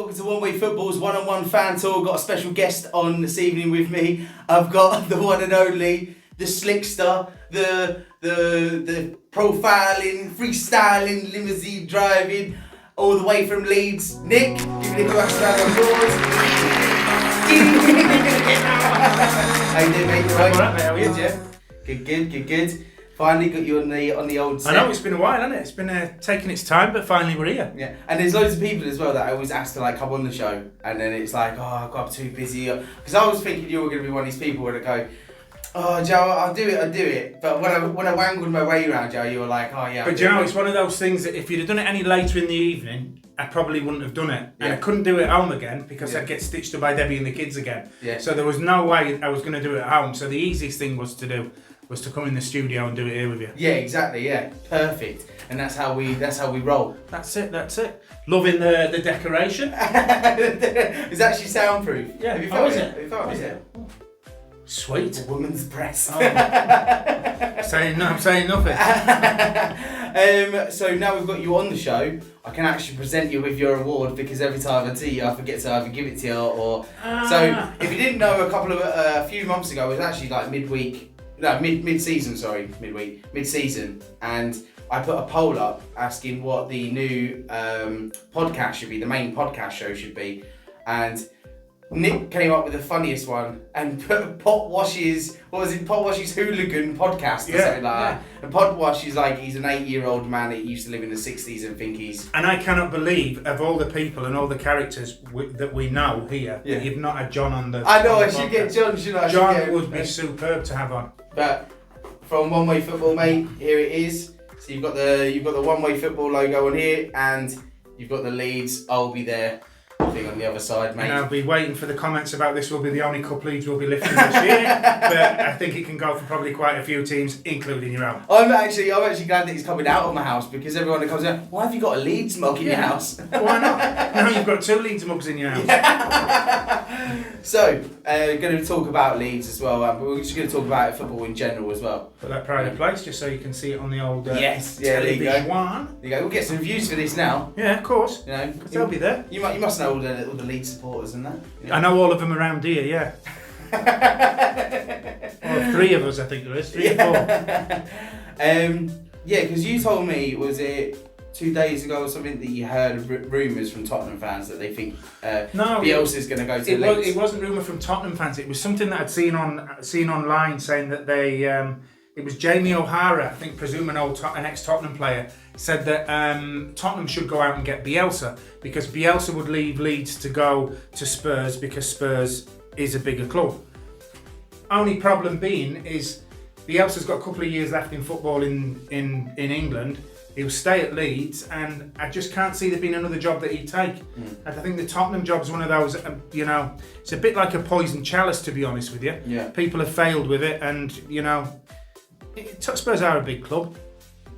welcome to One Way Football's one-on-one fan tour. Got a special guest on this evening with me. I've got the one and only, the slickster, the profiling, freestyling, limousine driving, all the way from Leeds. Nick, give me a round of applause. How you doing, mate? Right? All right, mate. How are you? Good. Finally got you on the old set. I know, it's been a while, hasn't it? It's been taking its time, but finally we're here. Yeah, and there's loads of people as well that I always ask to come on the show, and then it's like, oh, I'm too busy. Because I was thinking you were going to be one of these people where I go, oh, Joe, I'll do it. But when I wangled my way around, Joe, you were like, oh yeah. But Joe, it's one of those things that if you'd have done it any later in the evening, I probably wouldn't have done it. And I couldn't do it at home again because I'd get stitched up by Debbie and the kids again. Yeah. So there was no way I was going to do it at home. So the easiest thing was to come in the studio and do it here with you. Yeah, exactly. Yeah, perfect. And that's how we roll. That's it. Loving the decoration. It's actually soundproof. Yeah. Have you felt it? Have you felt it? Sweet. A woman's breast. Oh. I'm saying nothing. So now we've got you on the show, I can actually present you with your award because every time I see you, I forget to either give it to you or. So if you didn't know, a few months ago, it was actually like mid-season, and I put a poll up asking what the new podcast should be, the main podcast show should be, and Nick came up with the funniest one and put Potwash's Hooligan Podcast or something like that. And Potwash is he's an 8-year-old man that used to live in the 60s and think he's... And I cannot believe, of all the people and all the characters that we know here, that you've not had John on the I know, I should get John, shouldn't I? John would be superb to have on. But from One Way Football, mate, here it is. So you've got the One Way Football logo on here, and you've got the Leeds, I'll be there thing on the other side, mate. And I'll be waiting for the comments about this will be the only cup Leeds will be lifting this year, but I think it can go for probably quite a few teams, including your own. I'm actually glad that he's coming out of my house because everyone that comes in, why have you got a Leeds mug in your house? Why not? Now you've got 2 Leeds mugs in your house. So, going to talk about Leeds as well, but we're just going to talk about football in general as well. Put that pride in place just so you can see it on the old television. There you go. There you go. We'll get some views for this now. Yeah, of course. You know, they'll be there. You must know all the Leeds supporters and that. You know? I know all of them around here, yeah. Or 3 of us, I think there is. 3 or 4. Yeah, because you told me, was it 2 days ago or something, that you heard rumours from Tottenham fans that they think Bielsa's going to go to Leeds? It wasn't rumour from Tottenham fans. It was something that I'd seen online saying that they. It was Jamie O'Hara, I think, presume an ex-Tottenham player, said that Tottenham should go out and get Bielsa because Bielsa would leave Leeds to go to Spurs because Spurs is a bigger club. Only problem being is Bielsa's got a couple of years left in football in England. He'll stay at Leeds, and I just can't see there being another job that he'd take. And I think the Tottenham job's one of those, it's a bit like a poison chalice, to be honest with you. Yeah. People have failed with it, and, Spurs are a big club.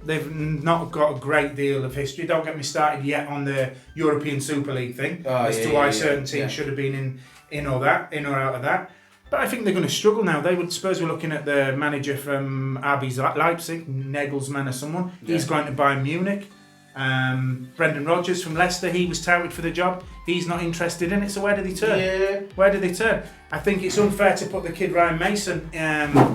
They've not got a great deal of history. Don't get me started yet on the European Super League thing as to why certain teams should have been in or out of that. But I think they're going to struggle now. Spurs were looking at the manager from RB Leipzig, Nagelsmann or someone. Yeah. He's going to Bayern Munich. Brendan Rodgers from Leicester, he was touted for the job. He's not interested in it, so where did he turn? Yeah. Where did they turn? I think it's unfair to put the kid Ryan Mason...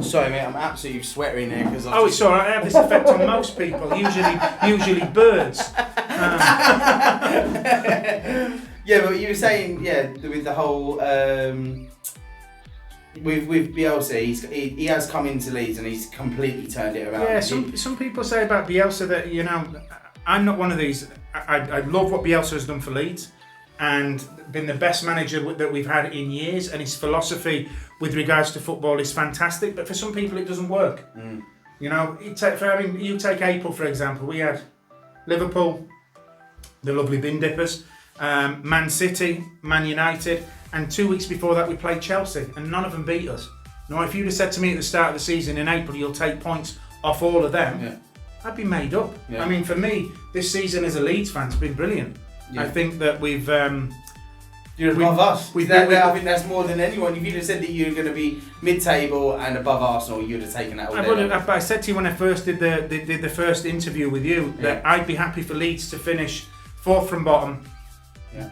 Sorry mate, I'm absolutely sweating here because it's alright, I have this effect on most people, usually birds. Yeah, but you were saying, with the whole... With Bielsa, he has come into Leeds and he's completely turned it around. Yeah, some people say about Bielsa that, I'm not one of these. I love what Bielsa has done for Leeds and been the best manager that we've had in years, and his philosophy with regards to football is fantastic, but for some people it doesn't work. You take April for example. We had Liverpool, the lovely bin dippers, Man City, Man United, and 2 weeks before that we played Chelsea, and none of them beat us. Now, if you'd have said to me at the start of the season in April you'll take points off all of them, I'd be made up. Yeah. I mean, for me, this season as a Leeds fan has been brilliant. Yeah. I think that we've... You're above us. I think that's more than anyone. If you'd have said that you were going to be mid-table and above Arsenal, you'd have taken that all day. I said to you when I first did the first interview with you that I'd be happy for Leeds to finish 4th from bottom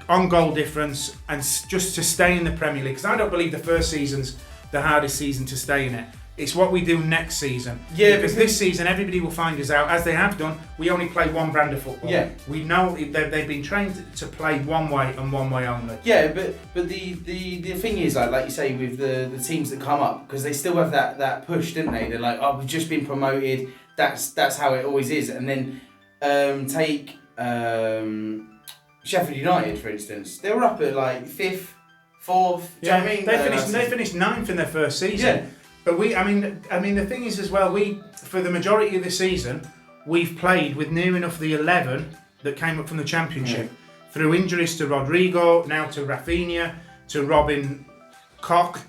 on goal difference, and just to stay in the Premier League. Because I don't believe the first season's the hardest season to stay in it. It's what we do next season. Yeah, because this season everybody will find us out, as they have done. We only play one brand of football. Yeah. We know they've been trained to play one way and one way only. Yeah, but the thing is, like you say, with the teams that come up, because they still have that push, didn't they? They're like, oh, we've just been promoted. That's how it always is. And then take Sheffield United, for instance. They were up at like 5th, 4th. Do you know what I mean? They finished 9th in their first season. Yeah. But I mean, the thing is as well, for the majority of the season, we've played with near enough the 11 that came up from the Championship. Through injuries to Rodrigo, now to Rafinha, to Robin Koch.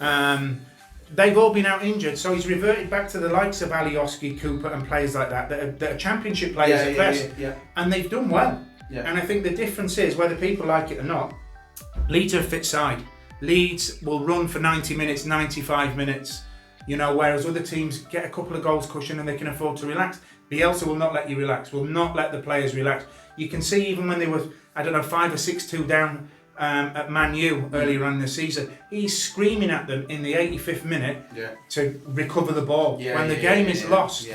They've all been out injured, so he's reverted back to the likes of Alioski, Cooper and players like that are Championship players at best. And they've done well. Yeah. And I think the difference is, whether people like it or not, Leeds are a fit side. Leeds will run for 90 minutes, 95 minutes, whereas other teams get a couple of goals cushion and they can afford to relax. Bielsa will not let you relax, will not let the players relax. You can see even when they were, 5 or 6-2 down at Man U earlier on in the season, he's screaming at them in the 85th minute to recover the ball when the game is lost.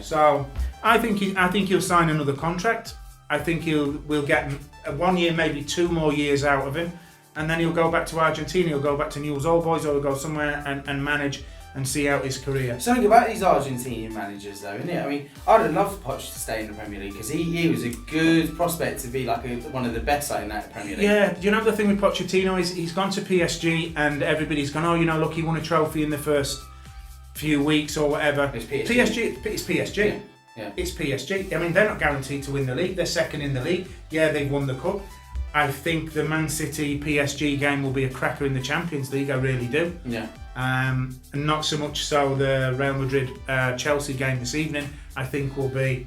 So I think he'll sign another contract. I think we'll get 1 year, maybe 2 more years out of him. And then he'll go back to Argentina, he'll go back to Newell's Old Boys, or he'll go somewhere and manage and see out his career. Something about these Argentinian managers though, isn't it? I mean, I'd have loved Poch to stay in the Premier League, because he was a good prospect to be like one of the best in that Premier League. Yeah, the thing with Pochettino is he's gone to PSG and everybody's gone, look, he won a trophy in the first few weeks or whatever. It's PSG. It's PSG. Yeah. It's PSG. I mean, they're not guaranteed to win the league. They're second in the league. Yeah, they've won the cup. I think the Man City PSG game will be a cracker in the Champions League. I really do. Yeah. And not so much so the Real Madrid Chelsea game this evening. I think it will be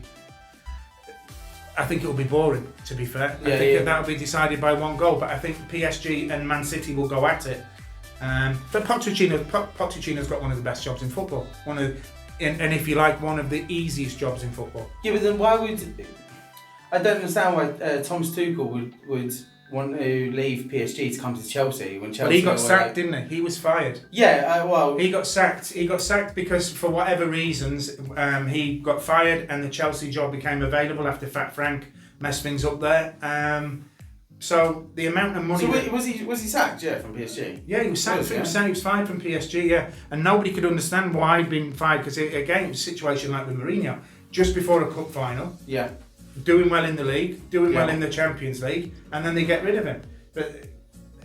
boring, to be fair. I think that'll be decided by 1 goal. But I think PSG and Man City will go at it. But Pochettino's got one of the best jobs in football. And if you like, one of the easiest jobs in football. Yeah, but then why would... I don't understand why Thomas Tuchel would want to leave PSG to come to Chelsea when Chelsea... But he got sacked, didn't he? He was fired. Yeah, well... He got sacked. He got sacked because, for whatever reasons, he got fired and the Chelsea job became available after Fat Frank messed things up there. So the amount of money... So was he sacked, from PSG? Yeah, he was sacked. He was fired from PSG, And nobody could understand why he'd been fired, because, again, it was a situation like with Mourinho. Just before a cup final. Yeah. Doing well in the league, doing well in the Champions League, and then they get rid of him. But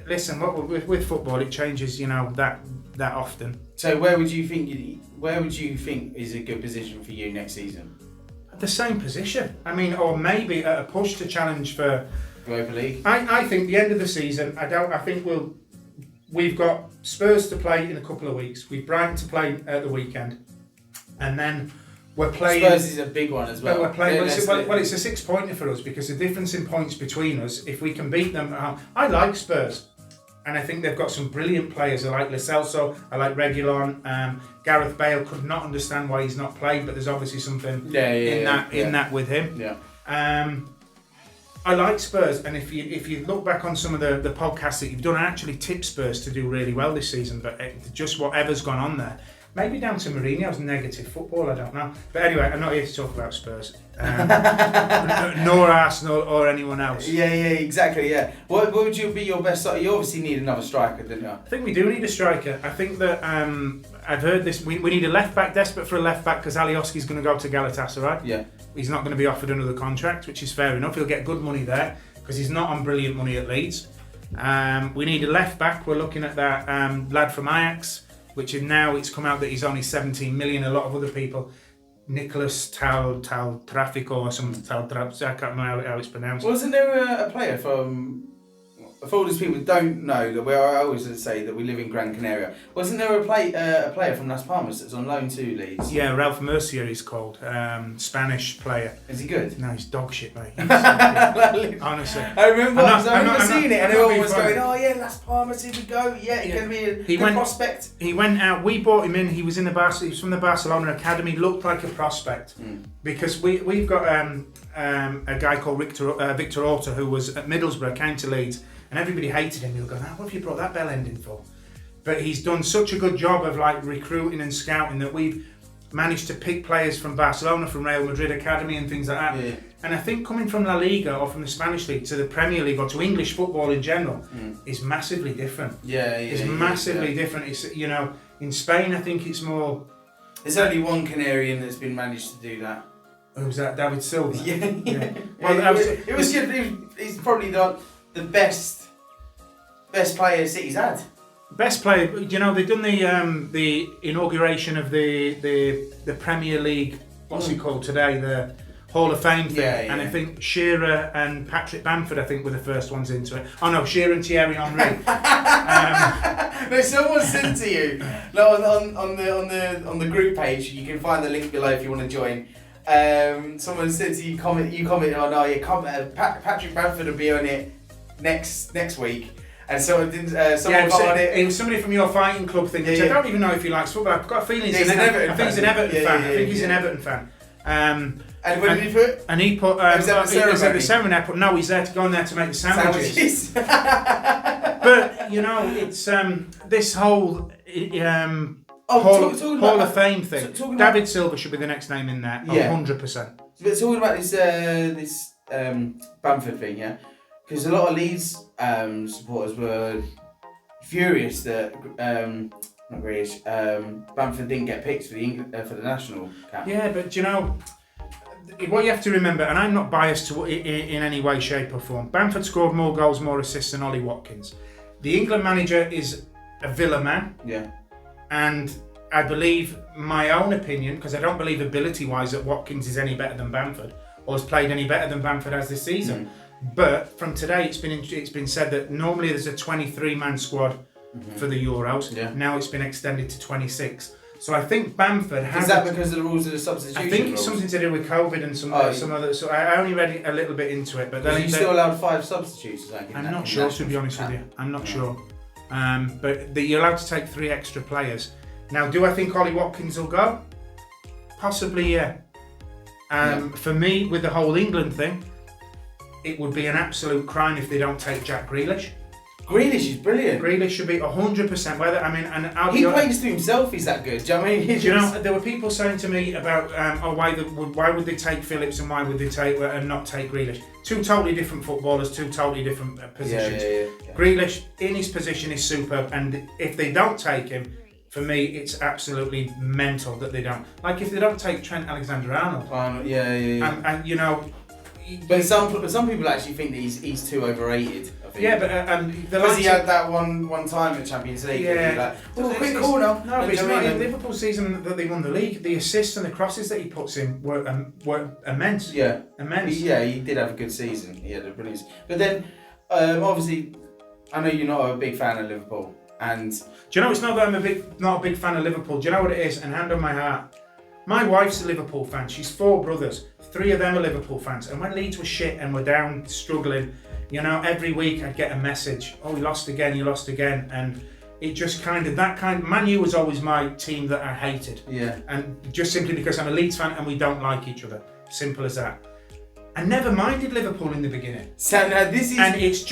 listen, with football, it changes, that often. So where would you think is a good position for you next season? The same position. I mean, or maybe at a push to challenge for Europa League. I think the end of the season. I think we've got Spurs to play in a couple of weeks. We've Brighton to play at the weekend, and then. We're playing. Spurs is a big one as well. We're playing. It's a 6-pointer for us, because the difference in points between us, if we can beat them, I like Spurs, and I think they've got some brilliant players. I like Lo Celso. I like Reguilon. Gareth Bale, could not understand why he's not played, but there's obviously something in that with him. Yeah. I like Spurs, and if you look back on some of the podcasts that you've done, I actually tipped Spurs to do really well this season, but just whatever's gone on there. Maybe down to Mourinho's negative football, I don't know. But anyway, I'm not here to talk about Spurs. Nor Arsenal or anyone else. Yeah, exactly, yeah. What would you be your best... You obviously need another striker, don't you? I think we do need a striker. I think that I've heard this. We need a left-back, desperate for a left-back, because Alioski's going to go to Galatasaray. Yeah. He's not going to be offered another contract, which is fair enough. He'll get good money there, because he's not on brilliant money at Leeds. We need a left-back. We're looking at that lad from Ajax, which is now, it's come out that he's only 17 million. A lot of other people, Nicholas Trafico or something, I can't remember how it's pronounced. Wasn't there a player from for all those people who don't know, that I always say that we live in Gran Canaria. Wasn't there a player from Las Palmas that's on loan to Leeds? Yeah, Ralph Murcia he's called. Spanish player. Is he good? No, he's dog shit, mate. Honestly. I remember seeing it, and everyone was funny. going, "Oh yeah, Las Palmas, here we go. Yeah, he's going to be a good prospect." He went out. We bought him in. He was in he was from the Barcelona academy. Looked like a prospect because we've got a guy called Victor Orta who was at Middlesbrough, came to Leeds, and everybody hated him. They were going, "What have you brought that bell ending for?" But he's done such a good job of like recruiting and scouting that we've managed to pick players from Barcelona, from Real Madrid academy and things like that. Yeah. And I think coming from La Liga or from the Spanish league to the Premier League or to English football in general is massively different. It's massively different. It's, in Spain I think it's more. There's only one Canarian that's been managed to do that. Who's that? David Silva. Yeah. Well, it was good. He's probably the best player City's had. Best player, they've done the inauguration of the Premier League. What's it called today? The Hall of Fame thing. And I think Shearer and Patrick Bamford, I think, were the first ones into it. Oh no, Shearer and Thierry Henry. No, someone sent to you. No, on the group page. You can find the link below if you want to join. Someone said to you, comment on, Patrick Bamford will be on it next week. And someone didn't. On it. It was somebody from your fighting club thing. I don't even know if he likes football. I've got a feeling he's an Everton fan. I think he's an Everton fan. And what did he put? And he put. He was at the ceremony. I put. No, he's there to go in there to make the sandwiches. But it's this whole Hall of Fame thing. David Silva should be the next name in there. 100%. But talking about this Bamford thing, yeah. Because a lot of Leeds supporters were furious that Bamford didn't get picked for the national cap. Yeah, but what you have to remember, and I'm not biased in any way, shape or form, Bamford scored more goals, more assists than Ollie Watkins. The England manager is a Villa man. Yeah. And I believe, my own opinion, because I don't believe ability-wise that Watkins is any better than Bamford, or has played any better than Bamford has this season. But from today, it's been said that normally there's a 23-man squad for the Euros. Yeah. Now it's been extended to 26. So I think Bamford has. Is that because of the rules of the substitution? I think it's something to do with COVID and some other. So I only read a little bit into it, but then are you still allowed 5 substitutes? I'm not sure, to be honest with you. I'm not sure. But you're allowed to take 3 extra players. Now, do I think Ollie Watkins will go? Possibly, yeah. For me, with the whole England thing, it would be an absolute crime if they don't take Jack Grealish. Grealish is brilliant. Grealish should be 100%. He plays to himself. He's that good. Do you know what I mean? There were people saying to me about why would they take Phillips and why would they take and not take Grealish? 2 totally different footballers, 2 totally different positions. Yeah. Grealish in his position is superb, and if they don't take him, for me, it's absolutely mental that they don't. Like if they don't take Trent Alexander-Arnold. But some people actually think that he's too overrated. I think. Yeah, but because he had that one time at Champions League. Yeah. Quick corner. No, but it's not in Liverpool season that they won the league. The assists and the crosses that he puts in were immense. Yeah, immense. He did have a good season. He had a brilliant season. But then, obviously, I know you're not a big fan of Liverpool, and do you know it's not that I'm not a big fan of Liverpool. Do you know what it is? And hand on my heart. My wife's a Liverpool fan. She's 4 brothers. 3 of them are Liverpool fans. And when Leeds were shit and were down, struggling, every week I'd get a message. Oh, you lost again. And it just Man U was always my team that I hated. Yeah. And just simply because I'm a Leeds fan and we don't like each other. Simple as that. I never minded Liverpool in the beginning. So now this is... And it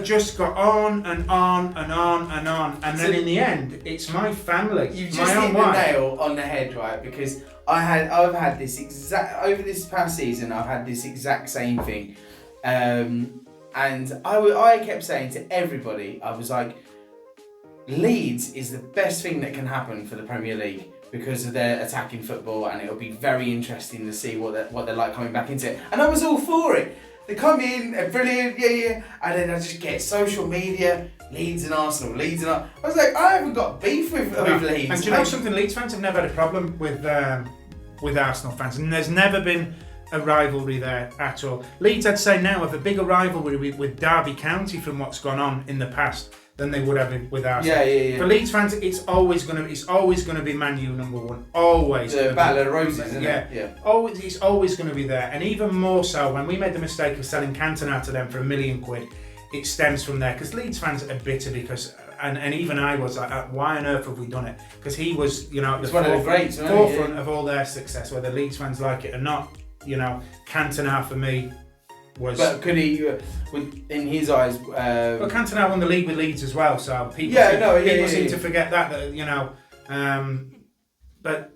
just got on and on and on and on. And then in the end, it's my family. You've just hit the nail on the head, right? Because I've had this over this past season, I've had this exact same thing. And I kept saying to everybody, I was like, Leeds is the best thing that can happen for the Premier League because of their attacking football, and it'll be very interesting to see what they're like coming back into it. And I was all for it. They come in, they're brilliant, yeah, and then I just get social media, Leeds and Arsenal. I was like, I haven't got beef with Leeds. And do you know something? Leeds fans have never had a problem with Arsenal fans, and there's never been a rivalry there at all. Leeds, I'd say now, have a bigger rivalry with Derby County from what's gone on in the past than they would have with Arsenal. Yeah. For Leeds fans, it's always going to be Man U number one. Always. The Battle of the Roses, isn't it? Yeah. Always, it's always going to be there, and even more so when we made the mistake of selling Cantona to them for £1 million. It stems from there because Leeds fans are bitter because, and even I was like, why on earth have we done it? Because he was, at the forefront of all their success, whether Leeds fans like it or not. Cantona for me was. But could he, in his eyes? Well, Cantona won the league with Leeds as well, so people seem to forget that. But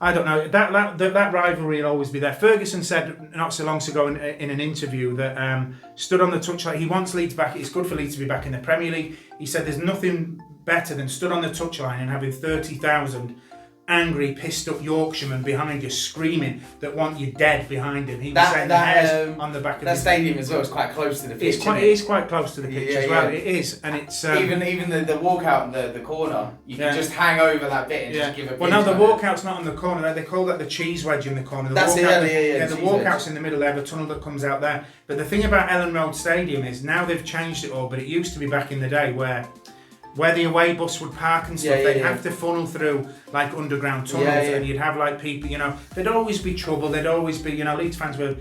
I don't know. That rivalry will always be there. Ferguson said not so long ago in an interview that stood on the touchline. He wants Leeds back. It's good for Leeds to be back in the Premier League. He said there's nothing better than stood on the touchline and having 30,000 angry, pissed up Yorkshiremen behind you screaming that want you dead behind him. He was saying the hairs on the back of that stadium as well is quite close to the pitch. It is quite close to the pitch as well. It is, and it's even the walkout in the corner. You can just hang over that bit and just give a. Well, no, the walkout's not on the corner. They call that the cheese wedge in the corner. The walkout's in the middle there. The tunnel that comes out there. But the thing about Ellen Road Stadium is now they've changed it all. But it used to be back in the day where the away bus would park and stuff, they'd have to funnel through like underground tunnels, and you'd have like people, there'd always be trouble. There'd always be, Leeds fans were,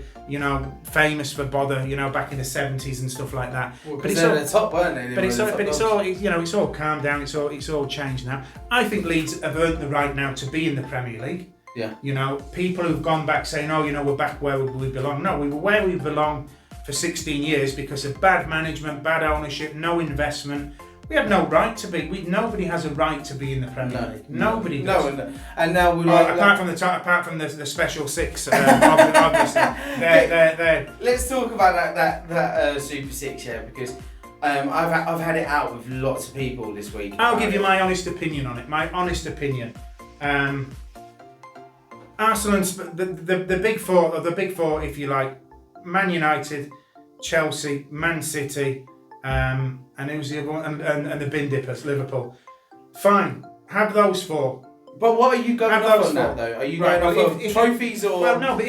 famous for bother, back in the 70s and stuff like that. Well, but it's all the top, weren't they? It's all calmed down. It's all changed now. I think Leeds have earned the right now to be in the Premier League. Yeah. People who've gone back saying, we're back where we belong. No, we were where we belong for 16 years because of bad management, bad ownership, no investment. We have no right to be. Nobody has a right to be in the Premier League. Nobody does. No, and now we apart from the special six, obviously. They're. Let's talk about that Super Six, because I've had it out with lots of people this week. I'll give you my honest opinion on it. My honest opinion. Arsenal, the big four, if you like, Man United, Chelsea, Man City. And who's the other one? And the bin dippers, Liverpool. Fine, have those four. But what are you going off on that though? Are you going off of trophies or? Well, no. But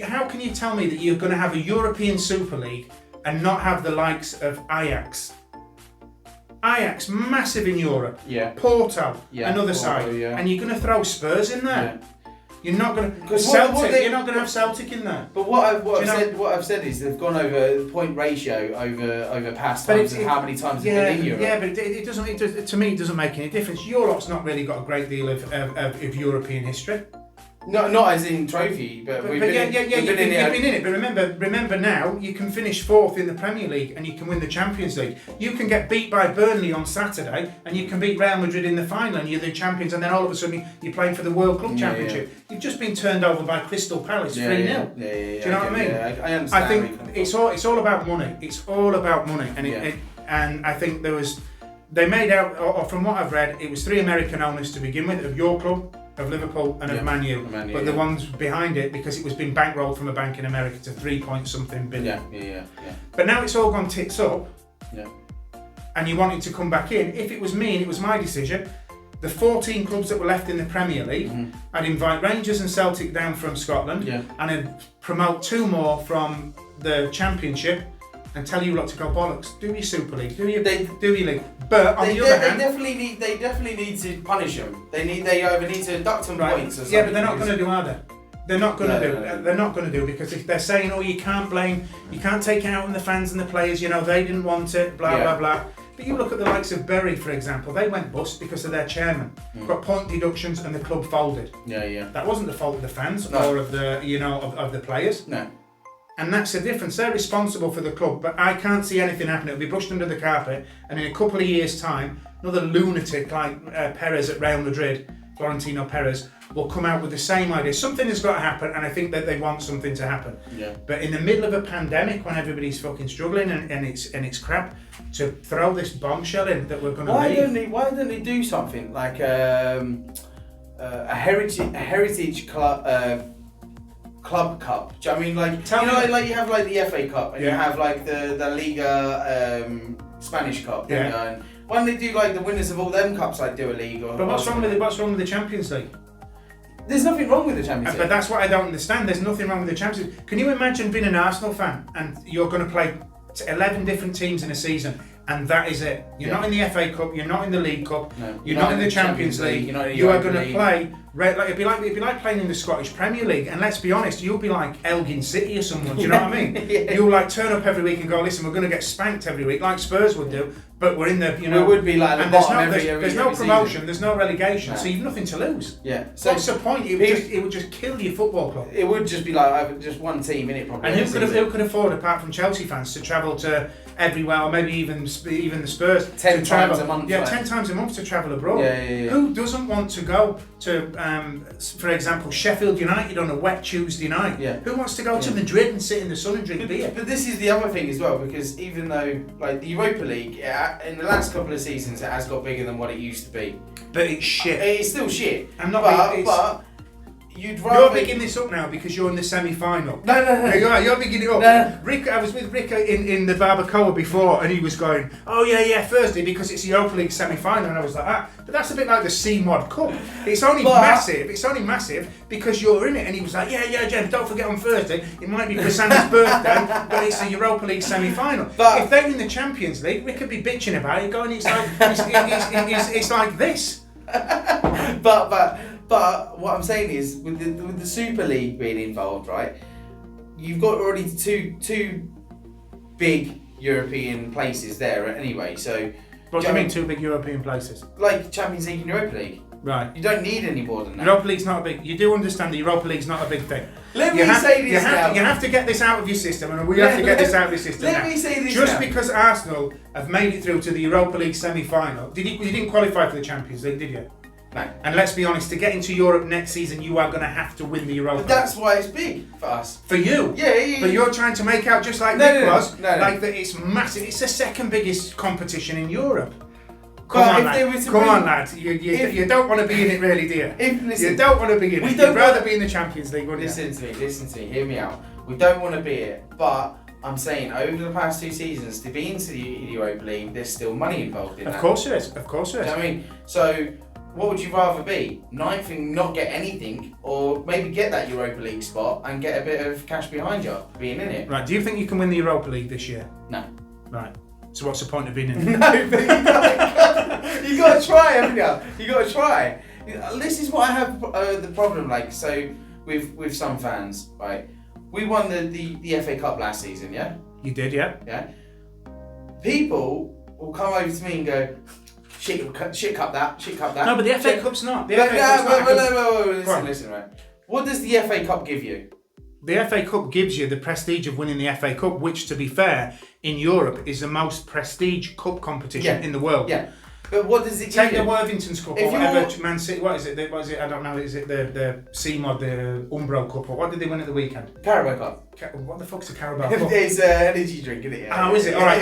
how can you tell me that you're going to have a European Super League and not have the likes of Ajax? Ajax, massive in Europe. Yeah. Porto, another side, and you're going to throw Spurs in there. Yeah. You're not going to you're not going to have Celtic in there. But what I've said is they've gone over point ratio over past times and how many times they've been in Europe. Yeah, but it doesn't. To me, it doesn't make any difference. Europe's not really got a great deal of European history. No, not as in trophy, but we've been in it. But remember now, you can finish fourth in the Premier League and you can win the Champions League. You can get beat by Burnley on Saturday and you can beat Real Madrid in the final and you're the champions, and then all of a sudden you're playing for the World Club Championship. Yeah. You've just been turned over by Crystal Palace 3-0. Yeah. Do you know what I mean? Yeah, I understand. I think it's all about money. It's all about money, and I think they made out, or from what I've read, it was 3 American owners to begin with of your club, of Liverpool and of Man U, but the ones behind it, because it was being bankrolled from a bank in America to 3-point-something billion. Yeah. But now it's all gone tits up, and you wanted to come back in. If it was me and it was my decision, the 14 clubs that were left in the Premier League, I'd invite Rangers and Celtic down from Scotland, and I'd promote 2 more from the Championship, and tell you lot to go bollocks. Do your Super League, do your league. But on the other hand, they definitely need to punish them. They either need to deduct some points or something. Yeah, but they're not going to do either. They're not going to do. They're not going to do, because if they're saying, you can't take it out on the fans and the players. They didn't want it. Blah blah blah. But you look at the likes of Bury, for example. They went bust because of their chairman. Got point deductions and the club folded. Yeah. That wasn't the fault of the fans or of the of the players. No. And that's the difference. They're responsible for the club, but I can't see anything happen. It'll be brushed under the carpet, and in a couple of years' time, another lunatic like Perez at Real Madrid, Florentino Perez, will come out with the same idea. Something has got to happen, and I think that they want something to happen. Yeah. But in the middle of a pandemic, when everybody's fucking struggling and it's crap, to throw this bombshell in that we're going to leave. Why don't they do something like a heritage club? Club Cup. Do you know what I mean? Like you have like the FA Cup and you have like the Liga Spanish Cup. And why don't they do like the winners of all them cups, like do a league? But what's wrong with the Champions League? There's nothing wrong with the Champions League. But that's what I don't understand. There's nothing wrong with the Champions League. Can you imagine being an Arsenal fan and you're going to play 11 different teams in a season and that is it? You're not in the FA Cup, you're not in the League Cup, you're not in the Champions League, you are going to play... it'd be like playing in the Scottish Premier League, and let's be honest, you'll be like Elgin City or someone, do you know what I mean? You'll like turn up every week and go, listen, we're going to get spanked every week, like Spurs would do, but we're in the, We would be like the bottom there's no promotion, there's no relegation, so you've nothing to lose. Yeah. So what's the point? It would just kill your football club. It would just be like just one team in it, probably. And who could afford, apart from Chelsea fans, to travel to everywhere, or maybe even the Spurs, 10 times a month? Yeah, 10 times a month to travel abroad. Yeah. Who doesn't want to go to, for example, Sheffield United on a wet Tuesday night? Yeah. Who wants to go to Madrid and sit in the sun and drink beer? But this is the other thing as well, because even though like the Europa League, in the last couple of seasons, it has got bigger than what it used to be. But it's shit. It's still shit. But you'd rather... You're bigging this up now because you're in the semi-final. No. You're bigging it up. No. Rick, I was with Rick in the barbacoa before, and he was going, "Oh yeah, Thursday because it's the Europa League semi-final," and I was like, "Ah." But that's a bit like the C-Mod Cup. It's only massive. It's only massive because you're in it. And he was like, "Yeah, Jen, don't forget on Thursday. It might be Prasanna's birthday, but it's the Europa League semi-final." But if they're in the Champions League, Rick could be bitching about it, going, "It's like it's like this." But what I'm saying is, with the Super League being involved, right? You've got already two big European places there anyway. So, what do you mean two big European places? Like Champions League and Europa League. Right. You don't need any more than that. Europa League's not a big. You do understand the Europa League's not a big thing. Let me say this now. You have to get this out of your system, and we have to get this out of your system. Let me say this Just now. because Arsenal have made it through to the Europa League semi-final, you didn't qualify for the Champions League, did you? No. And let's be honest, to get into Europe next season, you are going to have to win the Europa League. But that's why it's big for us. For you? Yeah. But you're trying to make out, just like Nick was, no. like that it's massive. It's the second biggest competition in Europe. Come on, lad. You don't want to be in it, really, do you? You don't want to be in it. You'd rather be in the Champions League, wouldn't you? Listen to me. Hear me out. We don't want to be it, but I'm saying over the past 2 seasons, to be into the Europa League, there's still money involved in that. Of course there is. You know what I mean? So, what would you rather be? 9th and not get anything, or maybe get that Europa League spot and get a bit of cash behind you being in it? Right. Do you think you can win the Europa League this year? No. Right. So what's the point of being in it? No, but you got to try, haven't you? You got to try. This is what I have the problem. Like, so with some fans, right? We won the FA Cup last season, yeah. You did, yeah. Yeah. People will come over to me and go, shit cup that. No, but the FA Cup's not. Listen, right. What does the FA Cup give you? The FA Cup gives you the prestige of winning the FA Cup, which, to be fair, in Europe is the most prestige cup competition in the world. Yeah. But what does it give Take you? the Worthington's Cup or whatever, Man City, what is it? I don't know, is it the C-Mod, the Umbro Cup, or what did they win at the weekend? Carabao Cup. What the fuck's a Carabao Cup? It's an energy drink, isn't it? Yeah. Oh, is it? Alright,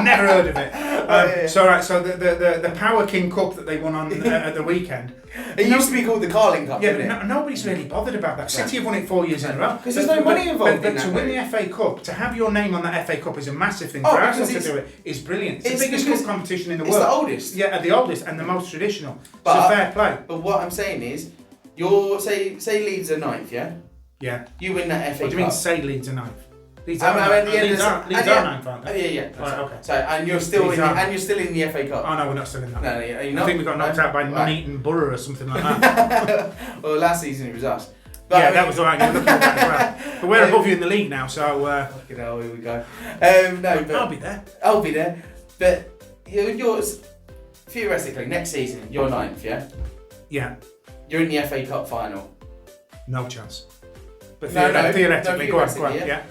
never heard of it. So the Power King Cup that they won on at the weekend. It used to be called the Carling Cup, didn't it? But nobody's really bothered about that. City have won it 4 years in a row. Because there's no money involved But to win the FA Cup, to have your name on that FA Cup is a massive thing. For Arsenal to do it is brilliant. It's the biggest cup competition in the world. It's the oldest. Yeah, the oldest and the most traditional. So fair play. But what I'm saying is, you're say Leeds are 9th, yeah? Yeah. You win that FA Cup. What do you mean say Leeds are 9th? Leeds are 9th, aren't they? Yeah. Right, okay. So and you're still in the FA Cup. Oh no, we're not still in that. No, you're not. I think we got knocked out by Nuneaton Borough or something like that. Well, last season it was us. But yeah, that was alright. You're looking at that as well. But we're above you in the league now, so. Fucking hell, here we go. But I'll be there. I'll be there. But you're theoretically next season you're 9th, yeah. Yeah. You're in the FA Cup final. No chance. But theoretically, go on, yeah.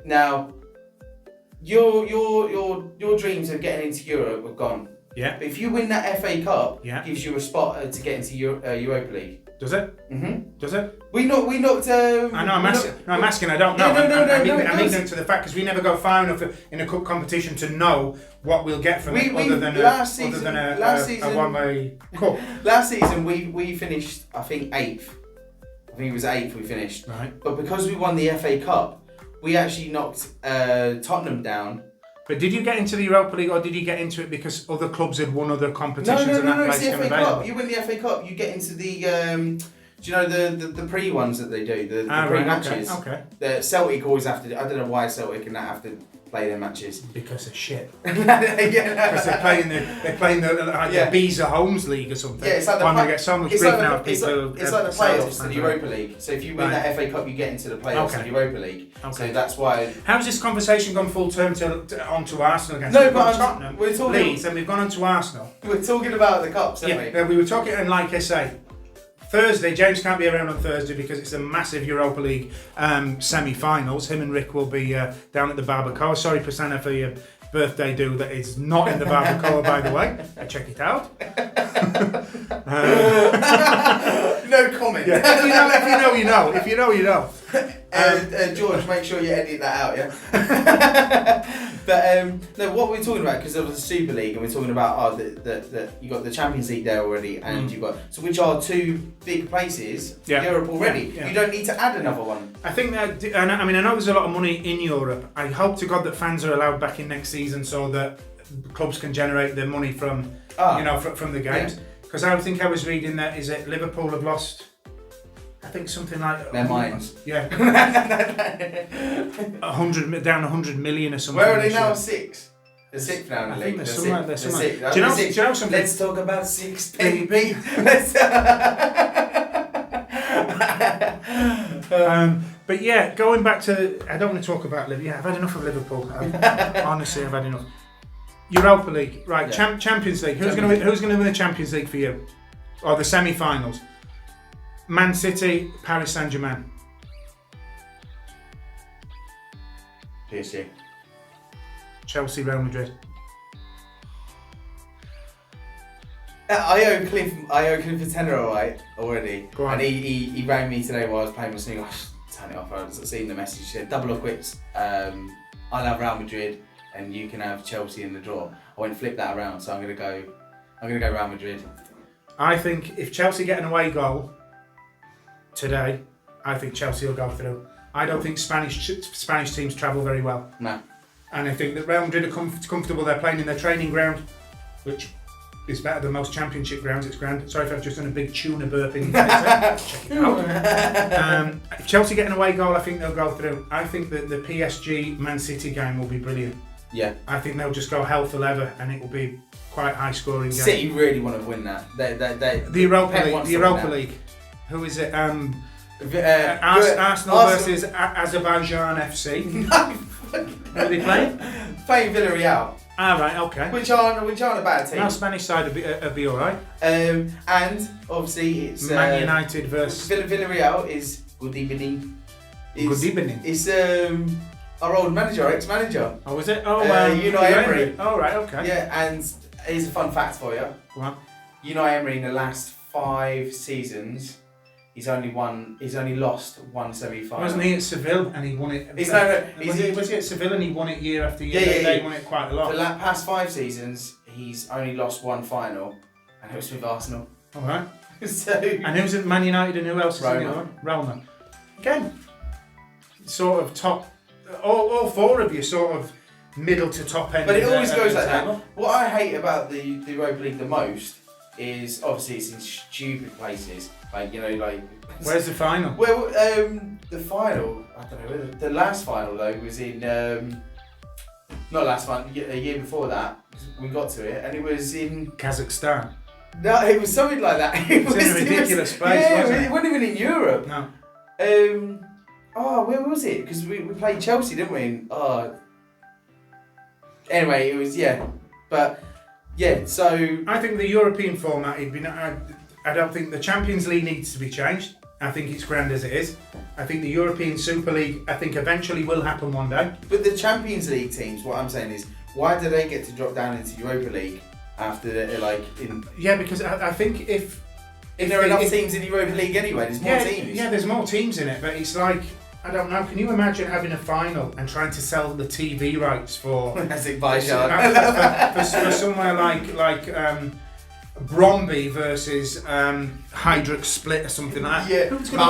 Now, your dreams of getting into Europe are gone. Yeah. But if you win that FA Cup, yeah, gives you a spot to get into Europa League. Does it? Mm-hmm. Does it? We knocked. I know. I'm asking. I don't know. I'm ignorant to the fact because we never go far enough in a cup competition to know what we'll get from it, other than a one-way cup. Last season we finished, I think 8th. I think it was 8th we finished. Right. But because we won the FA Cup, we actually knocked Tottenham down But did you get into the Europa League, or did you get into it because other clubs had won other competitions No. and that It's place the came FA available? Cup. You win the FA Cup. You get into the. Do you know the pre ones that they do? The pre Right, matches. Okay. The Celtic always have to. I don't know why Celtic and that have to play their matches. Because of shit. Yeah. Because they're playing the Beezer Holmes League or something. Yeah, it's like they get so much grief now. It's like the playoffs to the Europa League. So if you win that FA Cup, you get into the playoffs of the Europa League. Okay. So that's why. How's this conversation gone full term onto Arsenal again? No, So we've got but Tottenham, we're talking. Leeds, and we've gone on to Arsenal. We're talking about the cups, aren't we? We were talking, and like I say, Thursday, James can't be around on Thursday because it's a massive Europa League semi-finals. Him and Rick will be down at the Barbacoa. Sorry, Prasanna, for your birthday do that is not in the Barbacoa, by the way. Check it out. No comment. Yeah. If you know, you know. If you know, you know. George, make sure you edit that out, yeah? But no, what we're talking about, because there was a Super League, and we're talking about you got the Champions League there already, and you've got, so which are two big places in Europe already. Yeah. You don't need to add another one. I think that, and I mean, I know there's a lot of money in Europe. I hope to God that fans are allowed back in next season so that clubs can generate their money from from the games. Because I think I was reading that Liverpool have lost, I think something like their minds. Yeah. 100 million or something. Where are they now? 6. They're 6th now in the league. There's somewhere. Do you know something? Let's talk about 6, baby. But yeah, going back to, I don't want to talk about Liverpool. Yeah, I've had enough of Liverpool. Honestly, I've had enough. Europa League, right? Yeah. Champions League. Who's going to win the Champions League for you, or the semi-finals? Man City, Paris Saint-Germain. PSG. Chelsea, Real Madrid. I owe Cliff a tenner already. Go on. And he rang me today while I was playing my snooker. Turn it off. I was seeing the message. He said, double or quits. I'll have Real Madrid and you can have Chelsea in the draw. I went flip that around, so I'm gonna go Real Madrid. I think if Chelsea get an away goal today, I think Chelsea will go through. I don't think Spanish teams travel very well. No. And I think that Real Madrid are comfortable. They're playing in their training ground, which is better than most championship grounds. It's grand. Sorry if I've just done a big tuna burping. Check it out. If Chelsea get an away goal, I think they'll go through. I think that the PSG Man City game will be brilliant. Yeah. I think they'll just go hell for leather, and it will be quite high scoring game. City really want to win that. The Europa League. Who is it? Arsenal versus Azerbaijan FC. Who are they playing? Playing Villarreal. Right, okay. Which aren't a bad team. Now Spanish side would be alright. And obviously it's Man United versus Villarreal is good evening. Good evening. It's our old manager, our ex-manager. Oh, is it? Unai Emery. Oh, right, okay. Yeah, and here's a fun fact for you. Go on. Unai Emery in the last 5 seasons, he's only lost one semi-final. Wasn't he at Seville and he won it? Was he at Seville and he won it year after year? Yeah. They won it quite a lot. For the past 5 seasons, he's only lost one final, and it was with Arsenal. All right. And who's at Man United and who else is in the other one? Roma. Again, sort of top. All 4 of you sort of middle to top end. But it always goes like that. What I hate about the Europa League the most is obviously it's in stupid places. Where's the final? Well, the final, I don't know. The last final though was in not last final, a year before that. We got to it, and it was in Kazakhstan. No, it was something like that. It was in a ridiculous place. Yeah, wasn't it wasn't even in Europe. No. Where was it? Because we played Chelsea, didn't we? Anyway, it was but so I think the European format. I don't think the Champions League needs to be changed. I think it's grand as it is. I think the European Super League, I think eventually will happen one day. But the Champions League teams, what I'm saying is, why do they get to drop down into Europa League after Yeah, because I think if there are enough teams in Europa League anyway, there's more teams. Yeah, there's more teams in it, but it's like, I don't know, can you imagine having a final and trying to sell the TV rights for Azerbaijan for somewhere like Bromby versus Hydrix Split or something like that? Yeah, who's going to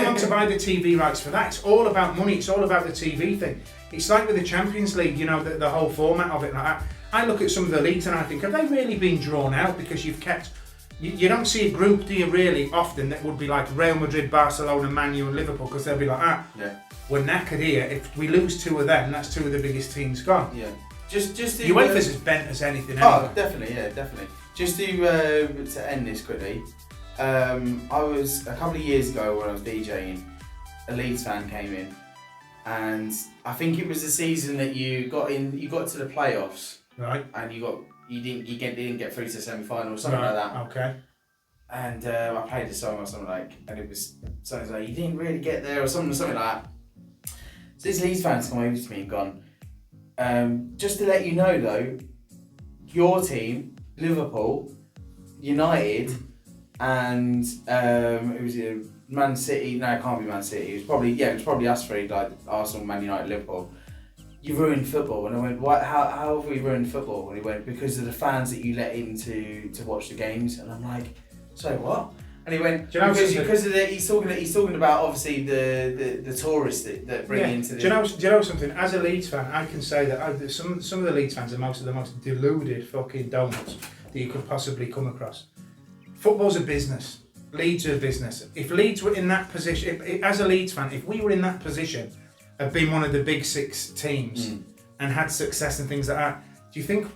want to buy the TV rights for that? It's all about money. It's all about the TV thing. it's like with the Champions League, the whole format of it. Like I look at some of the leagues and I think, have they really been drawn out? Because you've kept, you don't see a group, do you really, often that would be like Real Madrid, Barcelona, Man U and Liverpool, because they'll be like, we're knackered here. If we lose 2 of them, that's 2 of the biggest teams gone. Yeah. Just UEFA's as bent as anything. Oh, definitely, yeah, definitely. Just to end this quickly, I was, a couple of years ago when I was DJing, a Leeds fan came in, and I think it was the season that you got to the playoffs, right? And you didn't get through to the semi-final or something like that. Okay. And I played the song or something like, and it was something like, you didn't really get there or something like that. So this Leeds fan's come over to me and gone, just to let you know though, your team, Liverpool, United, and it was Man City. No, it can't be Man City. It was probably us three, like Arsenal, Man United, Liverpool. You ruined football. And I went, what? How have we ruined football? And he went, because of the fans that you let in to watch the games. And I'm like, so what? And he went, because of the, he's talking about obviously the tourists that bring into the. Do you know something? As a Leeds fan, I can say that some of the Leeds fans are most of the most deluded fucking donuts that you could possibly come across. Football's a business. Leeds are a business. If Leeds were in that position, as a Leeds fan, if we were in that position of being one of the big 6 teams and had success and things like that, do you think,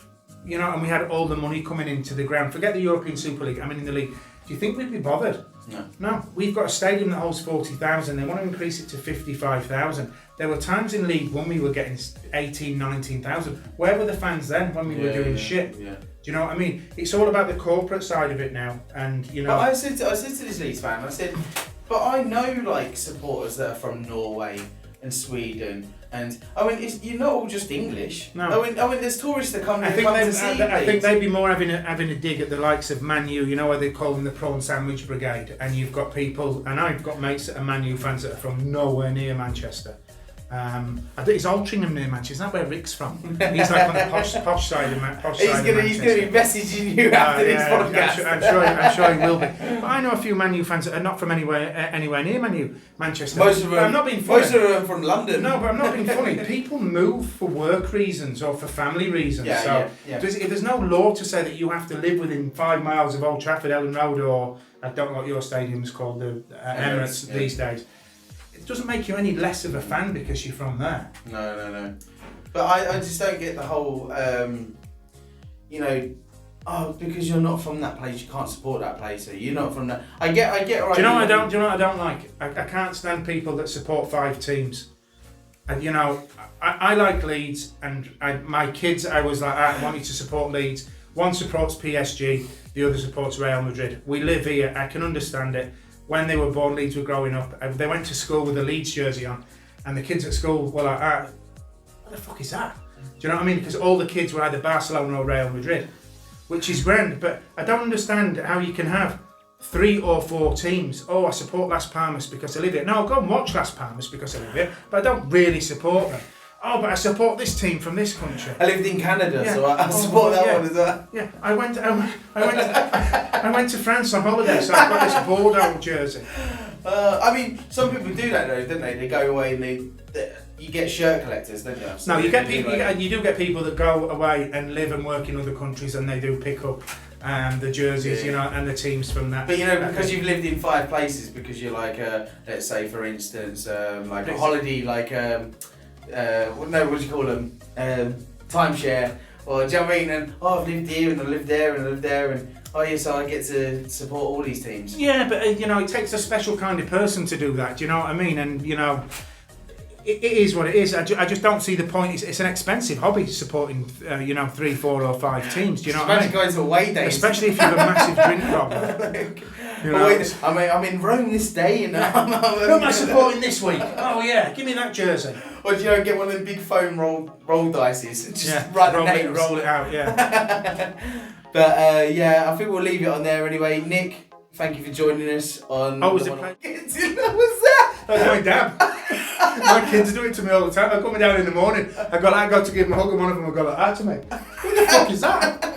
and we had all the money coming into the ground, forget the European Super League, in the league, do you think we'd be bothered? No. We've got a stadium that holds 40,000. They want to increase it to 55,000. There were times in League when we were getting 18, 19,000. Where were the fans then when we were doing shit? Yeah. Do you know what I mean? It's all about the corporate side of it now, and But I said to this Leeds fan, I said, but I know like supporters that are from Norway and Sweden, and you're not all just English. No. There's tourists that come to see. I think they'd be more having a dig at the likes of Man U. You know where they call them the prawn sandwich brigade, and you've got people, and I've got mates that are Man U fans that are from nowhere near Manchester. I think it's Altrincham near Manchester. Isn't that where Rick's from? He's like on the posh side of Manchester. He's going to be messaging you after this podcast. I'm sure he will be. But I know a few Man U fans that are not from anywhere near Manchester. Most of them, I'm not being funny. Most of them are from London. No, but I'm not being funny. People move for work reasons or for family reasons. There's no law to say that you have to live within 5 miles of Old Trafford, Ellen Road, or I don't know what your stadium's called, the Emirates these days. It doesn't make you any less of a fan because you're from there. No. But I just don't get the whole, because you're not from that place, you can't support that place. Or you're not from that. I get. Right. Do you know what I don't like? I can't stand people that support 5 teams. And I like Leeds, and my kids, I was like, I wanted to support Leeds. One supports PSG, the other supports Real Madrid. We live here. I can understand it. When they were born, Leeds were growing up, they went to school with a Leeds jersey on, and the kids at school were like, what the fuck is that? Do you know what I mean? Because all the kids were either Barcelona or Real Madrid, which is grand, but I don't understand how you can have 3 or 4 teams. Oh, I support Las Palmas because I live here. No, I'll go and watch Las Palmas because I live here, but I don't really support them. Oh, but I support this team from this country. I lived in Canada, so I support that one as well. Yeah, I went to France on holiday, so I've got this Bordeaux jersey. Some people do that though, don't they? They go away and you get shirt collectors, don't you? No, you get people. You do get people that go away and live and work in other countries, and they do pick up the jerseys, and the teams from that. But because you've lived in 5 places, because you're like, let's say for instance, like a holiday, like. What do you call them? Timeshare, or do you know what I mean? And I've lived here and I lived there and I lived there, and so I get to support all these teams. Yeah, but it takes a special kind of person to do that. Do you know what I mean? And it is what it is. I just don't see the point. It's an expensive hobby supporting 3, 4 or 5 teams. Do you know what I mean? Going to away days, especially if you have a massive drink problem. I'm in Rome this day, and who am I supporting this week? Oh yeah, give me that jersey. Or do you get one of them big foam roll dices and just write the names? Roll it out, yeah. But I think we'll leave it on there anyway. Nick, thank you for joining us on. Oh, was it? What was that? That was my dad. My kids do it to me all the time. They come down in the morning. I go to give them a hug, and one of them will go like that to me. What the fuck is that?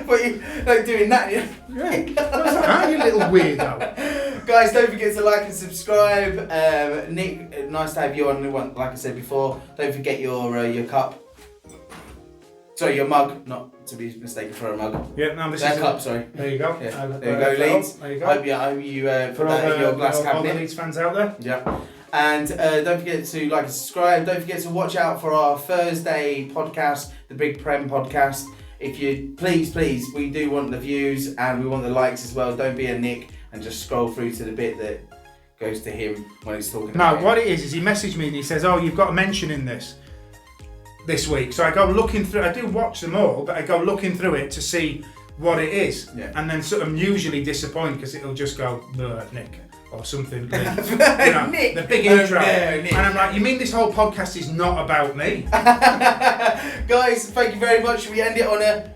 But you like doing that, yeah. What's that, you little weirdo? Guys, don't forget to like and subscribe. Nick, nice to have you on. Like I said before, don't forget your cup. Sorry, your mug, not to be mistaken for a mug. Yeah, no, this Their is cup, sorry. There you go. Yeah. There you go, Leeds. There you go. Hope you put that in your glass cabinet. All the Leeds fans out there. Yeah. And don't forget to like and subscribe. Don't forget to watch out for our Thursday podcast, the Big Prem podcast. If you please, we do want the views and we want the likes as well. Don't be a Nick and just scroll through to the bit that goes to him when he's talking about No, what it is he messaged me and he says, "Oh, you've got a mention in this week." So I go looking through. I do watch them all, but I go looking through it to see what it is, and then sort of usually disappointed because it'll just go Nick or something. Nick, the big intro, Nick. And I'm like, you mean this whole podcast is not about me? Guys, thank you very much. We end it on a.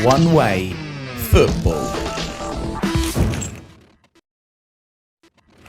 One way football.